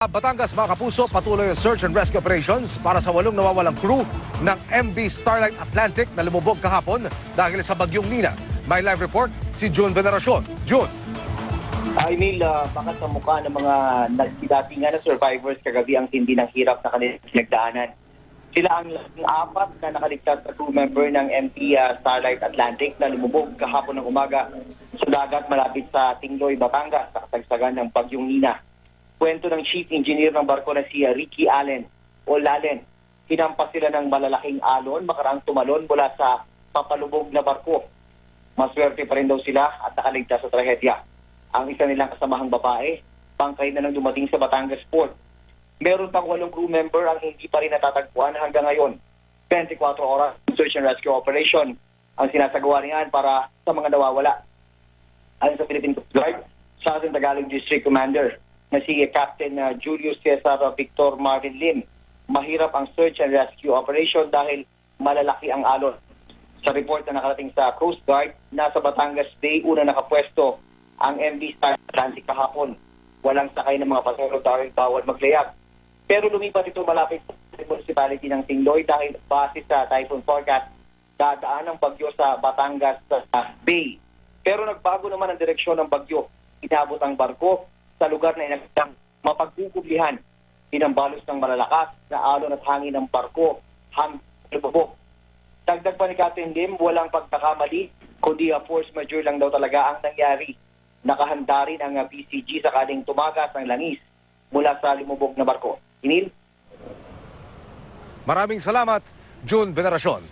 Batangas, mga kapuso, patuloy ang search and rescue operations para sa 8 nawawalang crew ng MV Starlight Atlantic na lumubog kahapon dahil sa bagyong Nina. May live report si June Veneracion. June. Emil, baka sa mukha ng mga nagsidatingan na survivors kagabi ang tindi ng hirap na kanilang pinagdaanan. Sila ang apat na nakaligtas na crew member ng MV Starlight Atlantic na lumubog kahapon ng umaga sa dagat malapit sa Tingloy, Batangas sa kasagsagan ng bagyong Nina. Kwento ng chief engineer ng barko na si Ricky Allen o Lalen. Hinampas sila ng malalaking alon makaraang tumalon mula sa papalubog na barko. Maswerte pa rin daw sila at nakaligtas sa trahedya. Ang isa nilang kasamahang babae, bangkay na lang dumating sa Batangas Port. Meron pang 8 crew member ang hindi pa rin natatagpuan hanggang ngayon. 24 oras search and rescue operation ang sinasagawa niyan para sa mga nawawala. Ayon sa Philippine Coast Guard, Southern Tagalog District Commander na si Captain Julius Cesar Victor Marvin Lim, mahirap ang search and rescue operation dahil malalaki ang alon. Sa report na nakarating sa Coast Guard, nasa Batangas Bay una nakapwesto ang MV Starlight Atlantic kahapon. Walang sakay ng mga pasahero dahil bawal maglayag. Pero lumipat ito malapit sa municipality ng Tingloy dahil base sa typhoon forecast, dadaan ang bagyo sa Batangas Bay. Pero nagbago naman ang direksyon ng bagyo. Inabot ang barko sa lugar na inagtang mapagkukublihan. Pinambalos ng malalakas na alon at hangin ng barko hanggang lubog. Dagdag pa ni Captain Lim, walang pagkakamali, kundi force majeure lang daw talaga ang nangyari. Nakahanda rin ang PCG sakaling tumagas ang langis mula sa lumubog na barko. Inil? Maraming salamat, June Veneracion.